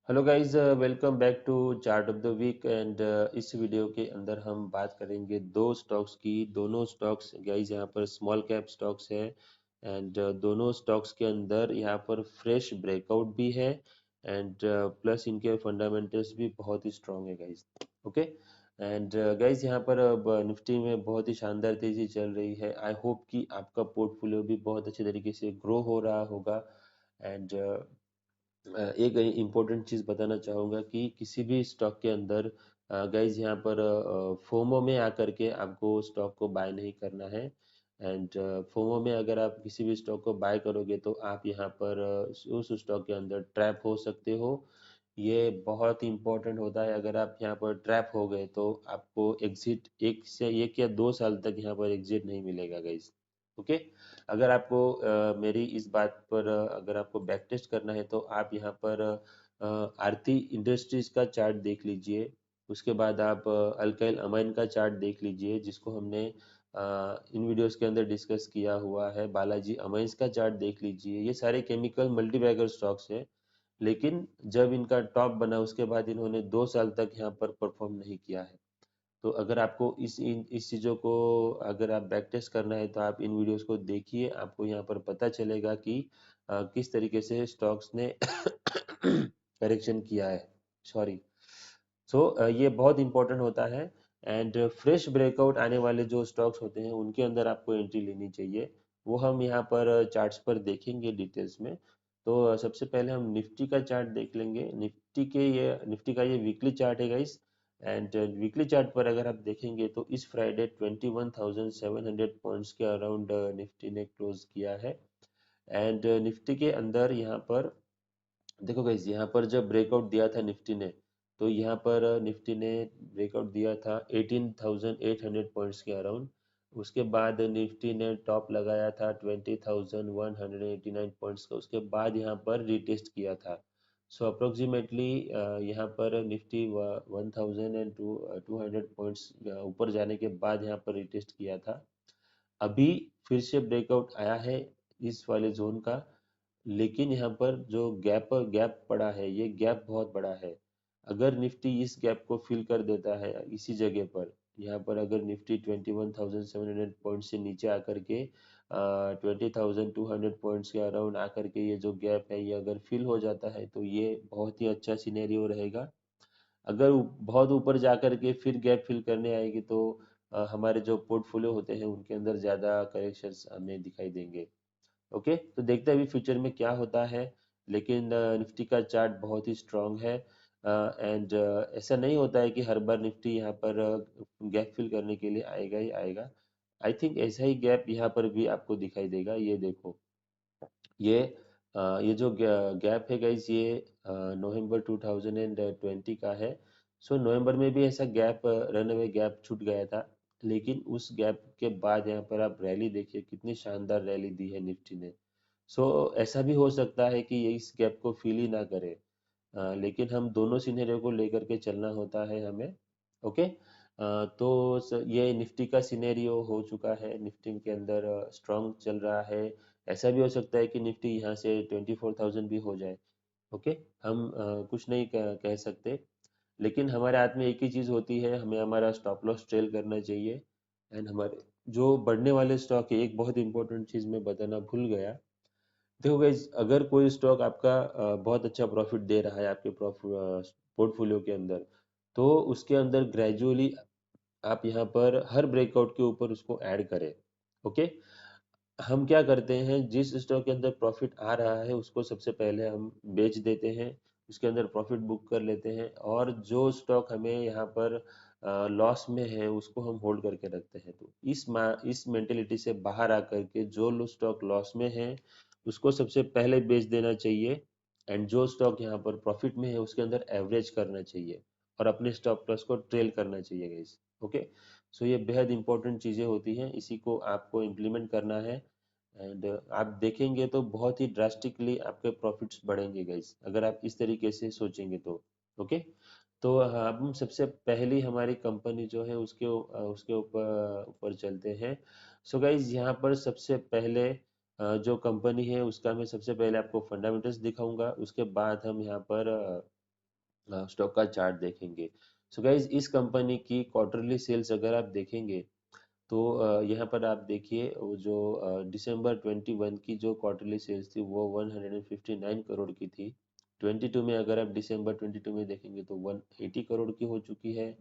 Hello guys, welcome back to chart of the week and इस video के अंदर हम बात करेंगे दो स्टॉक्स की। दोनों स्टॉक्स गाइस यहाँ पर स्मॉल कैप स्टॉक्स है एंड दोनों स्टॉक्स के अंदर यहाँ पर फ्रेश ब्रेकआउट भी है एंड प्लस इनके फंडामेंटल्स भी बहुत ही स्ट्रांग है गाइस। ओके एंड गाइस यहाँ पर अब निफ्टी में बहुत ही शानदार तेजी चल रही है। आई होप कि आपका पोर्टफोलियो भी बहुत अच्छे तरीके से ग्रो हो रहा होगा एंड एक इम्पोर्टेंट चीज़ बताना चाहूँगा कि किसी भी स्टॉक के अंदर गाइज यहाँ पर फोमो में आकर के आपको स्टॉक को बाय नहीं करना है एंड फोमो में अगर आप किसी भी स्टॉक को बाय करोगे तो आप यहाँ पर उस स्टॉक के अंदर ट्रैप हो सकते हो। ये बहुत ही इम्पोर्टेंट होता है। अगर आप यहाँ पर ट्रैप हो गए तो आपको एग्जिट 1 या 2 साल तक यहाँ पर एग्जिट नहीं मिलेगा गाइज। ओके, अगर आपको मेरी इस बात पर अगर आपको बैक टेस्ट करना है तो आप यहाँ पर आरती इंडस्ट्रीज का चार्ट देख लीजिए। उसके बाद आप अल्काइल अमाइन का चार्ट देख लीजिए जिसको हमने इन वीडियोस के अंदर डिस्कस किया हुआ है। बालाजी अमाइंस का चार्ट देख लीजिए। ये सारे केमिकल मल्टीबैगर स्टॉक्स हैं, लेकिन जब इनका टॉप बना उसके बाद इन्होंने 2 साल तक यहाँ पर परफॉर्म नहीं किया है। तो अगर आपको इस चीज़ों को अगर आप बैक टेस्ट करना है तो आप इन वीडियोस को देखिए। आपको यहाँ पर पता चलेगा कि किस तरीके से स्टॉक्स ने करेक्शन किया है। सॉरी। ये बहुत इंपॉर्टेंट होता है एंड फ्रेश ब्रेकआउट आने वाले जो स्टॉक्स होते हैं उनके अंदर आपको एंट्री लेनी चाहिए। वो हम यहाँ पर चार्ट्स पर देखेंगे डिटेल्स में। तो सबसे पहले हम निफ्टी का चार्ट देख लेंगे। निफ्टी का ये वीकली चार्ट है गाइस एंड वीकली चार्ट पर अगर आप देखेंगे तो इस फ्राइडे 21,700 पॉइंट्स के अराउंड निफ्टी ने क्लोज किया है एंड निफ्टी के अंदर यहाँ पर देखो गाइस, यहाँ पर जब ब्रेकआउट दिया था निफ्टी ने तो यहाँ पर निफ्टी ने ब्रेकआउट दिया था 18,800 पॉइंट्स के अराउंड। उसके बाद निफ्टी ने टॉप लगाया था 20,189 पॉइंट्स का। उसके बाद यहाँ पर रीटेस्ट किया था। सो अप्रोक्सीमेटली यहाँ पर निफ्टी 1,200 पॉइंट्स ऊपर जाने के बाद यहाँ पर रीटेस्ट किया था। अभी फिर से ब्रेकआउट आया है इस वाले जोन का, लेकिन यहाँ पर जो गैप पड़ा है ये गैप बहुत बड़ा है। अगर निफ्टी इस गैप को फिल कर देता है इसी जगह पर, यहाँ पर अगर निफ्टी 21,700 पॉइंट से नीचे आकर के 20,200 पॉइंट्स के अराउंड आकर के ये जो गैप है ये अगर फिल हो जाता है तो ये बहुत ही अच्छा सिनेरियो रहेगा। अगर बहुत ऊपर जाकर के फिर गैप फिल करने आएगी तो हमारे जो पोर्टफोलियो होते हैं उनके अंदर ज़्यादा करेक्शंस हमें दिखाई देंगे। ओके, तो देखते हैं अभी फ्यूचर में क्या होता है। लेकिन निफ्टी का चार्ट बहुत ही स्ट्रांग है एंड ऐसा नहीं होता है कि हर बार निफ्टी यहाँ पर गैप फिल करने के लिए आएगा ही आएगा। आई थिंक ऐसा ही गैप यहाँ पर भी आपको दिखाई देगा। ये देखो, ये जो गैप है गाइज ये नवंबर 2020 का है। सो नवंबर में भी ऐसा गैप रनअवे गैप छूट गया था, लेकिन उस गैप के बाद यहाँ पर आप रैली देखिए, कितनी शानदार रैली दी है निफ्टी ने। सो ऐसा भी हो सकता है कि ये इस गैप को फील ही ना करे। लेकिन हम दोनों सिनेरियो को लेकर के चलना होता है हमें। ओके, ये निफ्टी का सिनेरियो हो चुका है। निफ्टी के अंदर स्ट्रांग चल रहा है। ऐसा भी हो सकता है कि निफ्टी यहाँ से 24,000 भी हो जाए। ओके, हम कुछ नहीं कह सकते, लेकिन हमारे हाथ में एक ही चीज़ होती है, हमें हमारा स्टॉप लॉस ट्रेल करना चाहिए एंड हमारे जो बढ़ने वाले स्टॉक है। एक बहुत इंपॉर्टेंट चीज़ मैं बताना भूल गया। देखो गाइज, अगर कोई स्टॉक आपका बहुत अच्छा प्रॉफिट दे रहा है आपके पोर्टफोलियो के अंदर, तो उसके अंदर ग्रेजुअली आप यहाँ पर हर ब्रेकआउट के ऊपर उसको ऐड करें। ओके, हम क्या करते हैं, जिस स्टॉक के अंदर प्रॉफिट आ रहा है उसको सबसे पहले हम बेच देते हैं, उसके अंदर प्रॉफिट बुक कर लेते हैं और जो स्टॉक हमें यहाँ पर लॉस में है उसको हम होल्ड करके रखते हैं। तो इस मेंटेलिटी से बाहर आकर के जो स्टॉक लॉस में है उसको सबसे पहले बेच देना चाहिए एंड जो स्टॉक यहाँ पर प्रॉफिट में है उसके अंदर एवरेज करना चाहिए और अपने स्टॉप लॉस को ट्रेल करना चाहिए गाइस। ओके, ये बेहद इंपॉर्टेंट चीज़ें होती हैं, इसी को आपको इम्प्लीमेंट करना है एंड आप देखेंगे तो बहुत ही ड्रास्टिकली आपके प्रॉफिट्स बढ़ेंगे गाइस अगर आप इस तरीके से सोचेंगे तो। ओके, तो हम सबसे पहली हमारी कंपनी जो है उसके ऊपर ऊपर चलते हैं। सो गाइस, यहाँ पर सबसे पहले जो कंपनी है उसका मैं सबसे पहले आपको फंडामेंटल्स दिखाऊंगा। उसके बाद हम यहाँ पर स्टॉक का चार्ट देखेंगे। सो गाइज इस कंपनी की क्वार्टरली सेल्स अगर आप देखेंगे तो यहाँ पर आप देखिए वो जो दिसंबर 21 की जो क्वार्टरली सेल्स थी वो 159 करोड़ की थी। 22 में अगर आप दिसंबर 22 में देखेंगे तो 180 करोड़ की हो चुकी है।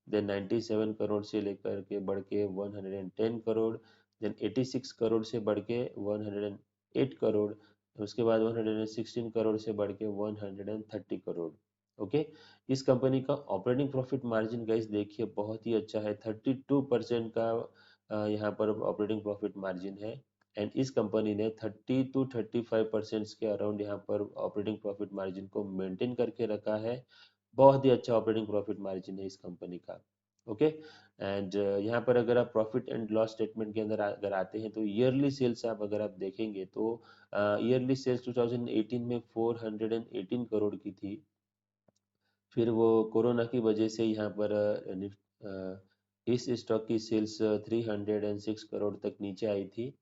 देन 97 करोड़ से लेकर के बढ़ के 110 करोड़, देन 86 करोड़ से बढ़ के 108 करोड़, उसके बाद 116 करोड़ से बढ़ के 130 करोड़। ओके। इस कंपनी का ऑपरेटिंग प्रॉफिट मार्जिन गाइस देखिए बहुत ही अच्छा है, 32% का यहाँ पर ऑपरेटिंग प्रॉफिट मार्जिन है। एंड इस कंपनी ने 30 to 35% के अराउंड यहाँ पर ऑपरेटिंग प्रॉफिट मार्जिन को मेंटेन करके रखा है। बहुत ही अच्छा ऑपरेटिंग प्रॉफिट मार्जिन है इस कंपनी का। ओके। एंड यहाँ पर अगर आप प्रॉफिट एंड लॉस स्टेटमेंट के अंदर अगर आते हैं तो ईयरली सेल्स आप अगर आप देखेंगे तो ईयरली सेल्स 2018 में 418 करोड़ की थी। फिर वो कोरोना की वजह से यहाँ पर इस स्टॉक की सेल्स 306 करोड़ तक नीचे आई थी।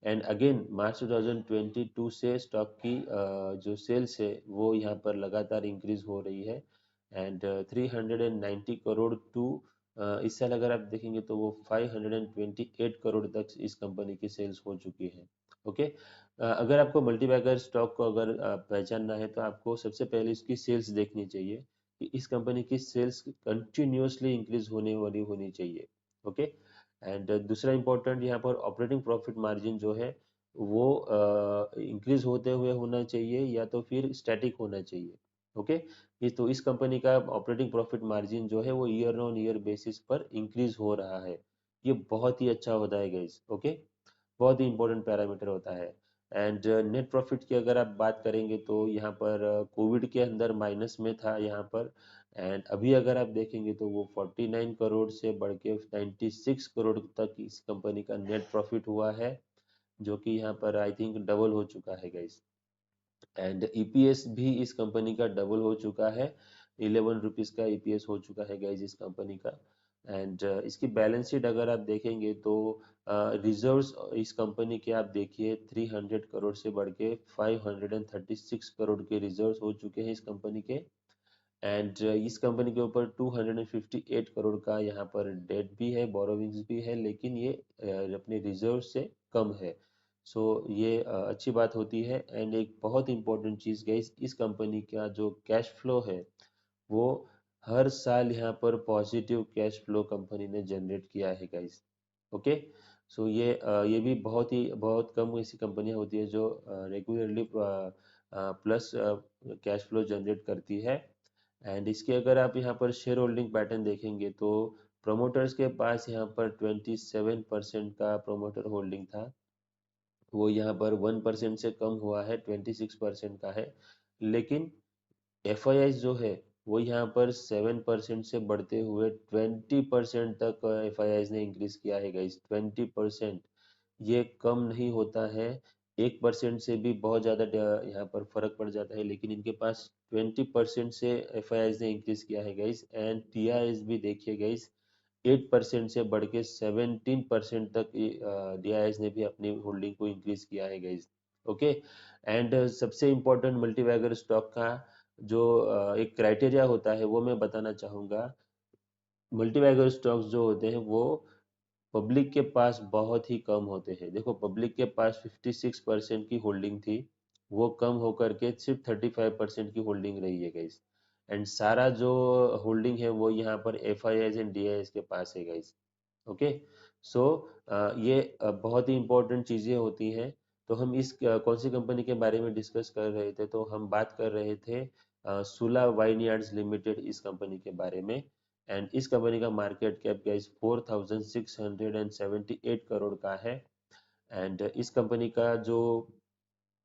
एंड अगेन मार्च 2022 से स्टॉक की जो सेल्स है वो यहाँ पर लगातार इंक्रीज हो रही है। एंड 390 करोड़ टू इस साल अगर आप देखेंगे तो वो 528 करोड़ तक इस कंपनी की सेल्स हो चुकी है। ओके। अगर आपको मल्टीबैगर स्टॉक को अगर पहचानना है तो आपको सबसे पहले इसकी सेल्स देखनी चाहिए कि इस कंपनी की सेल्स कंटिन्यूअसली इंक्रीज होने वाली होनी चाहिए। ओके। एंड दूसरा इम्पोर्टेंट यहाँ पर ऑपरेटिंग प्रॉफिट मार्जिन जो है वो इंक्रीज होते हुए होना चाहिए या तो फिर स्टैटिक होना चाहिए। ओके। ये तो इस कंपनी का ऑपरेटिंग प्रॉफिट मार्जिन जो है वो ईयर ऑन ईयर बेसिस पर इंक्रीज हो रहा है। ये बहुत ही अच्छा होता है गाइस। ओके। बहुत ही इंपॉर्टेंट पैरामीटर होता है। एंड नेट प्रॉफिट की अगर आप बात करेंगे तो यहाँ पर कोविड के अंदर माइनस में था यहाँ पर। एंड अभी अगर आप देखेंगे तो वो 49 करोड़ से बढ़ के 96 करोड़ तक इस कंपनी का नेट प्रॉफिट हुआ है, जो कि यहाँ पर आई थिंक डबल हो चुका है गाइस। एंड ईपीएस भी इस कंपनी का डबल हो चुका है, 11 रुपीज का ईपीएस हो चुका है गाइस इस कंपनी का। एंड इसकी बैलेंस शीट अगर आप देखेंगे तो रिजर्व्स इस कंपनी के आप देखिए 300 करोड़ से बढ़ के 536 करोड़ के रिजर्व्स हो चुके हैं इस कंपनी के। एंड इस कंपनी के ऊपर 258 करोड़ का यहाँ पर डेट भी है, बोरोविंग्स भी है, लेकिन ये अपने रिजर्व से कम है। सो ये अच्छी बात होती है। एंड एक बहुत इंपॉर्टेंट चीज़ गाइस, इस कंपनी का जो कैश फ्लो है वो हर साल यहाँ पर पॉजिटिव कैश फ्लो कंपनी ने जनरेट किया है गाइस। ओके। सो ये भी बहुत कम ऐसी कंपनियां होती है जो regularly plus cash flow generate करती है। एंड इसके अगर आप यहाँ पर शेयर होल्डिंग पैटर्न देखेंगे तो प्रोमोटर्स के पास यहाँ पर 27% का प्रोमोटर होल्डिंग था, वो यहाँ पर 1% से कम हुआ है, 26% का है। लेकिन एफ आई आई जो है वो यहाँ पर 7% से बढ़ते हुए 20% तक एफ आई आई ने इंक्रीज किया है गाइस, 20%। ये कम नहीं होता है, 1% से भी बहुत ज़्यादा यहाँ पर फर्क पड़ जाता है, लेकिन इनके पास 20% से एफ आई आई ने इंक्रीज किया है guys. And T I S भी देखिए गाइस, 8% से बढ़ के 17% तक डी आई एस ने भी अपनी होल्डिंग को इंक्रीज किया है गाइस। ओके। एंड सबसे इम्पोर्टेंट मल्टीबैगर स्टॉक का जो एक क्राइटेरिया होता है वो मैं बताना चाहूँगा। मल्टीबैगर स्टॉक्स जो होते हैं वो पब्लिक के पास बहुत ही कम होते हैं। देखो पब्लिक के पास 56% की होल्डिंग थी, वो कम होकर के सिर्फ 35% की होल्डिंग रही है गाइस। एंड सारा जो होल्डिंग है वो यहाँ पर F I S and D I S के पास है गाइस। ओके। सो ये बहुत ही इंपॉर्टेंट चीज़ें होती हैं। तो हम इस कौन सी कंपनी के बारे में डिस्कस कर रहे थे, तो हम बात कर रहे थे सुला वाइनयार्ड्स लिमिटेड इस कंपनी के बारे में। एंड इस कंपनी का मार्केट कैप गाइस 4678 करोड़ का है। एंड इस कंपनी का जो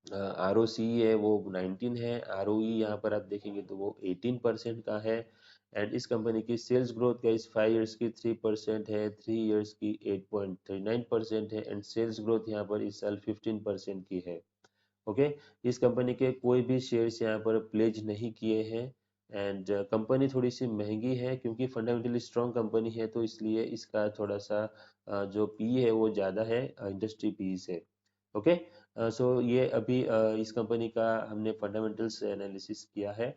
आर ओ सी है वो 19 है, आर ओ ई यहाँ पर आप देखेंगे तो वो 18% का है। एंड इस कंपनी की सेल्स ग्रोथ का इस 5 ईयर्स की 3% है, 3 ईयर्स की 8.39% है, एंड सेल्स ग्रोथ यहाँ पर इस साल 15% की है। ओके। इस कंपनी के कोई भी शेयर्स यहाँ पर प्लेज नहीं किए हैं। एंड कंपनी थोड़ी सी महंगी है क्योंकि फंडामेंटली स्ट्रॉन्ग कंपनी है, तो इसलिए इसका थोड़ा सा जो पी है वो ज़्यादा है इंडस्ट्री पी से। ओके। सो ये अभी इस कंपनी का हमने फंडामेंटल्स एनालिसिस किया है।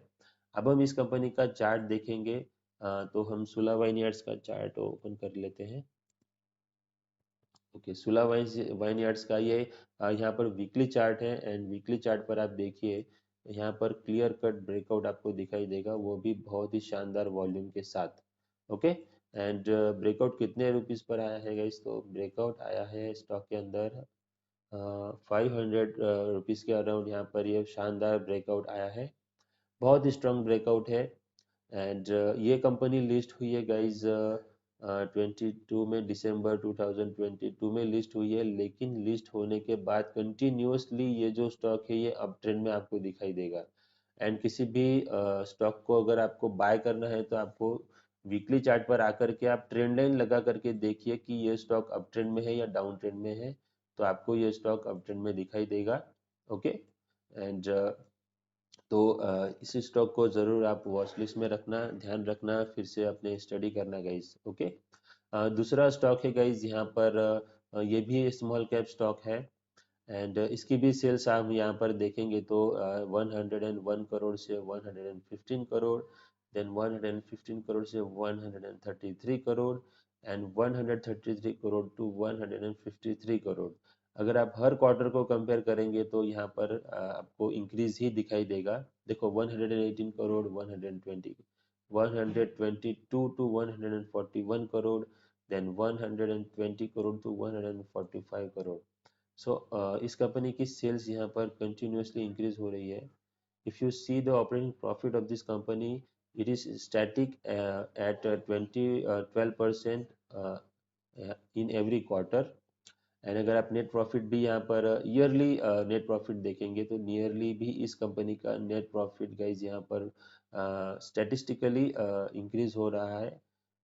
अब हम इस कंपनी का चार्ट देखेंगे। तो हम सुला वाइनयार्ड्स का चार्ट ओपन कर लेते हैं। ओके, सुला वाइनयार्ड्स का ये यहाँ पर वीकली चार्ट है, एंड वीकली चार्ट पर आप देखिए यहाँ पर क्लियर कट ब्रेकआउट आपको दिखाई देगा, वो भी बहुत ही शानदार वॉल्यूम के साथ। ओके, एंड ब्रेकआउट कितने रुपीस पर आया है गाइस? तो ब्रेकआउट आया है स्टॉक के अंदर 500 रुपीस के अराउंड। यहाँ पर ये शानदार ब्रेकआउट आया है, बहुत ही स्ट्रांग ब्रेकआउट है। एंड ये कंपनी लिस्ट हुई है गाइज 22 में, दिसंबर 2022 में लिस्ट हुई है, लेकिन लिस्ट होने के बाद कंटिन्यूअसली ये जो स्टॉक है ये अप ट्रेंड में आपको दिखाई देगा। एंड किसी भी स्टॉक को अगर आपको बाय करना है तो आपको वीकली चार्ट पर आकर के आप ट्रेंड लाइन लगा करके देखिए कि ये स्टॉक अप ट्रेंड में है या डाउन ट्रेंड में है, तो आपको ये स्टॉक अप ट्रेंड में दिखाई देगा। ओके, एंड तो इस स्टॉक को ज़रूर आप वॉच लिस्ट में रखना, ध्यान रखना, फिर से अपने स्टडी करना गाइज। ओके, दूसरा स्टॉक है गाइज यहाँ पर, ये भी स्मॉल कैप स्टॉक है, एंड इसकी भी सेल्स आप यहाँ पर देखेंगे तो 101 करोड़ से 115 करोड़, देन 115 करोड़ से 133 करोड़, एंड 133 करोड़ टू 153 करोड़। अगर आप हर क्वार्टर को कंपेयर करेंगे तो यहाँ पर आपको इंक्रीज ही दिखाई देगा। देखो 118 crore, 120, 122 to 141 crore, then 120 crore to 145 crore. So इस कंपनी की सेल्स यहाँ पर कंटिन्यूअसली इंक्रीज हो रही है। If you see the operating profit of this company, it is static at 12% in every quarter. And अगर आप नेट प्रॉफिट भी यहाँ पर ईयरली नेट प्रॉफिट देखेंगे तो नियरली भी इस कंपनी का नेट प्रॉफिट गाइज यहाँ पर स्टैटिस्टिकली इंक्रीज हो रहा है।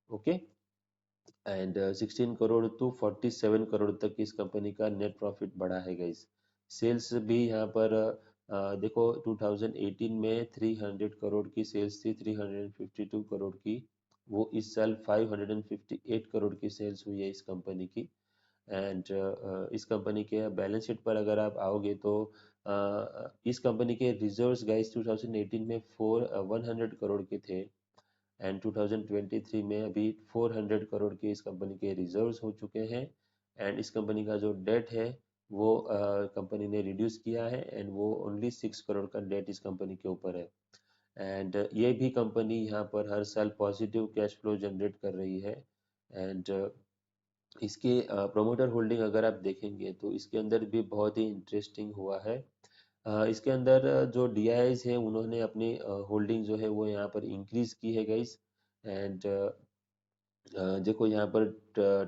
Okay, and 16 crore to 47 crore तक इस कंपनी का नेट प्रॉफिट बढ़ा है गाइस। सेल्स भी यहाँ पर देखो 2018 में 300 करोड़ की सेल्स थी, 352 करोड़ की, वो इस साल 558 करोड़ की सेल्स हुई है इस कंपनी की। एंड इस कंपनी के बैलेंस शीट पर अगर आप आओगे तो इस कंपनी के रिजर्व्स गाइस 2018 में 100 करोड़ के थे, एंड 2023 में अभी 400 करोड़ के इस कंपनी के रिजर्व्स हो चुके हैं। एंड इस कंपनी का जो डेट है वो कंपनी ने रिड्यूस किया है, एंड वो ओनली 6 करोड़ का डेट इस कंपनी के ऊपर है। एंड ये भी कंपनी यहाँ पर हर साल पॉजिटिव कैश फ्लो जनरेट कर रही है। एंड इसके प्रोमोटर होल्डिंग अगर आप देखेंगे तो इसके अंदर भी बहुत ही इंटरेस्टिंग हुआ है। इसके अंदर जो डीआईज है उन्होंने अपनी होल्डिंग जो है वो यहाँ पर इंक्रीज की है गाइस। एंड देखो यहाँ पर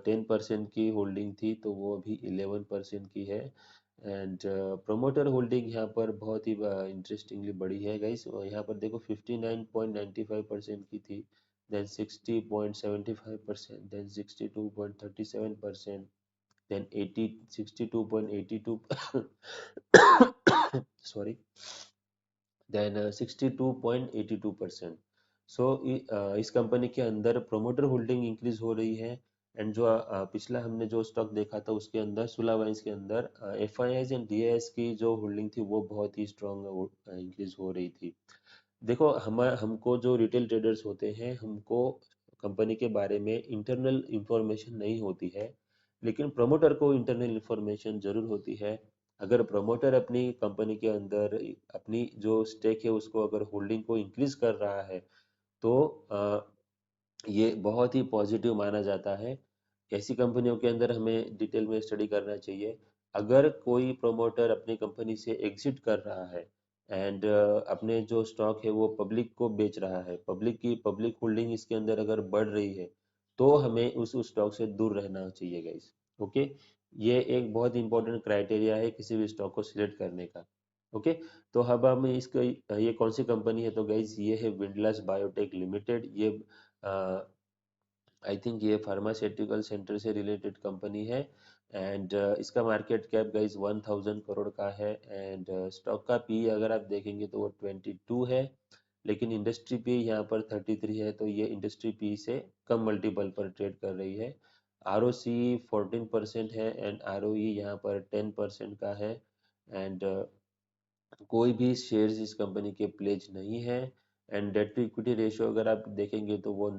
10% की होल्डिंग थी तो वो अभी 11% की है। एंड प्रोमोटर होल्डिंग यहाँ पर बहुत ही इंटरेस्टिंगली बढ़ी है गाइस। यहाँ पर देखो 59.95% की थी, then 60.75%, then 62.37%, then 62.82 sorry, then 62.82%। So इस कंपनी के अंदर प्रोमोटर होल्डिंग इंक्रीज हो रही है। एंड जो पिछला हमने जो स्टॉक देखा था उसके अंदर सुला वाइन्स के अंदर F I S and D S की जो होल्डिंग थी वो बहुत ही स्ट्रॉन्ग इंक्रीज हो रही थी। देखो हमको जो रिटेल ट्रेडर्स होते हैं हमको कंपनी के बारे में इंटरनल इंफॉर्मेशन नहीं होती है, लेकिन प्रमोटर को इंटरनल इंफॉर्मेशन जरूर होती है। अगर प्रमोटर अपनी कंपनी के अंदर अपनी जो स्टेक है उसको अगर होल्डिंग को इंक्रीज कर रहा है तो ये बहुत ही पॉजिटिव माना जाता है। ऐसी कंपनियों के अंदर हमें डिटेल में स्टडी करना चाहिए। अगर कोई प्रमोटर अपनी कंपनी से एग्जिट कर रहा है एंड अपने जो स्टॉक है वो पब्लिक को बेच रहा है, पब्लिक होल्डिंग इसके अंदर अगर बढ़ रही है तो हमें उस स्टॉक से दूर रहना चाहिए गाइस। ओके, ये एक बहुत इंपॉर्टेंट क्राइटेरिया है किसी भी स्टॉक को सिलेक्ट करने का। ओके, तो अब हम इसको, ये कौन सी कंपनी है? तो गाइस ये है विंडलर्स बायोटेक लिमिटेड। ये आई थिंक ये फार्मास्यूटिकल सेंटर से रिलेटेड कंपनी है। एंड इसका मार्केट कैप गाइस 1000 करोड़ का है। एंड स्टॉक का पी अगर आप देखेंगे तो वो 22 है, लेकिन इंडस्ट्री पी यहाँ पर 33 है, तो ये इंडस्ट्री पी से कम मल्टीपल पर ट्रेड कर रही है। आर ओ सी 14% है, एंड आर ओ ई यहाँ पर 10% का है। एंड कोई भी शेयर्स इस कंपनी के प्लेज नहीं है। And debt to equity ratio अगर आप देखेंगे तो वो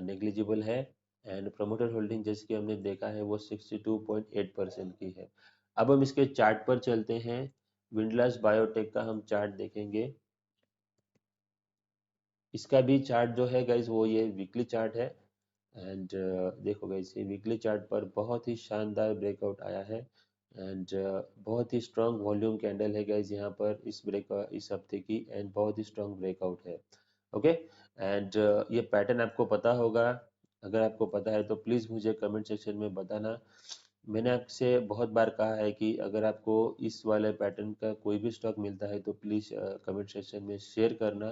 नेग्लिजिबल है। एंड प्रमोटर होल्डिंग जैसे कि हमने देखा है वो 62.8% की है। अब हम इसके चार्ट पर चलते हैं। विंडलास बायोटेक का हम चार्ट देखेंगे। इसका भी चार्ट जो है गाइज वो ये वीकली चार्ट है। एंड देखो गाइस ये वीकली चार्ट पर बहुत ही शानदार ब्रेकआउट आया है। एंड बहुत ही स्ट्रांग वॉल्यूम कैंडल है गाइस यहाँ पर इस हफ्ते की। एंड बहुत ही स्ट्रांग ब्रेकआउट है। ओके। एंड ये पैटर्न आपको पता होगा। अगर आपको पता है तो प्लीज़ मुझे कमेंट सेक्शन में बताना। मैंने आपसे बहुत बार कहा है कि अगर आपको इस वाले पैटर्न का कोई भी स्टॉक मिलता है तो प्लीज़ कमेंट सेक्शन में शेयर करना।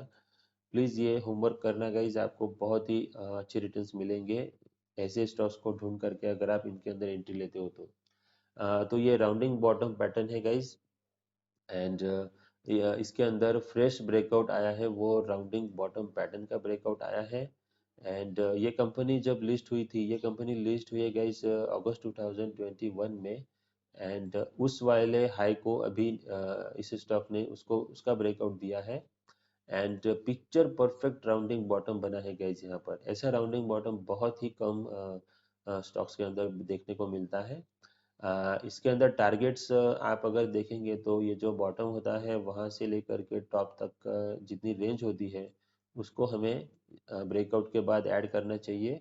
प्लीज़ ये होमवर्क करना गाइज, आपको बहुत ही अच्छे रिटर्न्स मिलेंगे ऐसे स्टॉक्स को ढूंढ करके अगर आप इनके अंदर एंट्री लेते हो तो। तो ये राउंडिंग बॉटम पैटर्न है गाइज। एंड इसके अंदर फ्रेश ब्रेकआउट आया है, वो राउंडिंग बॉटम पैटर्न का ब्रेकआउट आया है। एंड ये कंपनी जब लिस्ट हुई थी, ये कंपनी लिस्ट हुई है गाइज अगस्त 2021 में। एंड उस वाले हाई को अभी इस स्टॉक ने उसको उसका ब्रेकआउट दिया है। And picture perfect rounding bottom बना है गाइज यहाँ पर। ऐसा राउंडिंग बॉटम बहुत ही कम स्टॉक्स के अंदर देखने को मिलता है। इसके अंदर टारगेट्स आप अगर देखेंगे तो ये जो बॉटम होता है वहाँ से लेकर के टॉप तक जितनी रेंज होती है उसको हमें ब्रेकआउट के बाद ऐड करना चाहिए।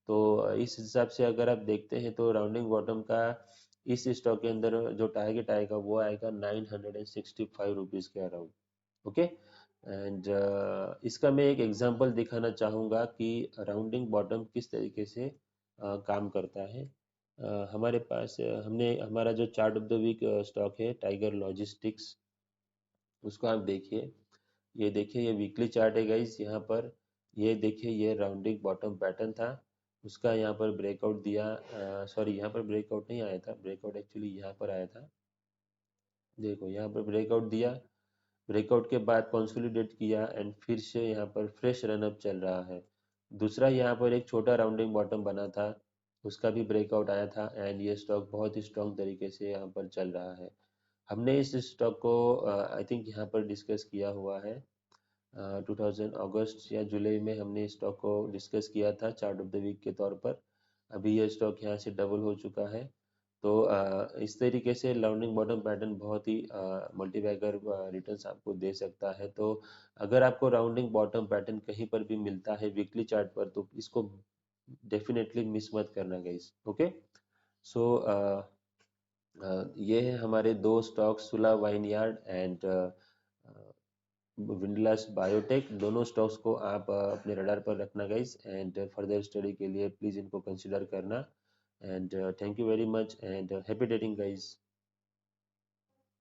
तो इस हिसाब से अगर आप देखते हैं तो राउंडिंग बॉटम का इस स्टॉक के अंदर जो टारगेट आएगा वो आएगा 965 रुपीज़ के अराउंड। ओके। एंड इसका मैं एक एग्जांपल दिखाना चाहूँगा कि राउंडिंग बॉटम किस तरीके से काम करता है। हमारे पास हमने हमारा जो chart of the week stock है टाइगर लॉजिस्टिक्स, उसको आप देखिए। ये देखिए ये वीकली चार्ट है गाइस यहाँ पर। ये देखिए ये राउंडिंग बॉटम पैटर्न था, उसका यहाँ पर ब्रेकआउट दिया। सॉरी यहाँ पर ब्रेकआउट नहीं आया था, ब्रेकआउट एक्चुअली यहाँ पर आया था। देखो यहाँ पर ब्रेकआउट दिया, ब्रेकआउट के बाद कंसोलिडेट किया एंड फिर से यहाँ पर फ्रेश रनअप चल रहा है। दूसरा यहाँ पर एक छोटा राउंडिंग बॉटम बना था, उसका भी ब्रेकआउट आया था एंड ये स्टॉक बहुत ही स्ट्रॉन्ग तरीके से यहाँ पर चल रहा है। हमने इस स्टॉक को आई थिंक यहाँ पर डिस्कस किया हुआ है। 2000 अगस्त या जुलाई में हमने इस स्टॉक को डिस्कस किया था चार्ट ऑफ द वीक के तौर पर। अभी ये स्टॉक यहाँ से डबल हो चुका है। तो इस तरीके से राउंडिंग बॉटम पैटर्न बहुत ही मल्टीबैगर रिटर्न्स आपको दे सकता है। तो अगर आपको राउंडिंग बॉटम पैटर्न कहीं पर भी मिलता है वीकली चार्ट पर तो इसको डेफिनेटली मिस मत करना गाइस। ओके। सो ये है हमारे दो स्टॉक, सुला वाइनयार्ड एंड विंडलास बायोटेक। दोनों स्टॉक्स को आप अपने रडार पर रखना गाइस एंड फर्दर स्टडी के लिए प्लीज़ इनको कंसिडर करना। And thank you very much and happy trading guys.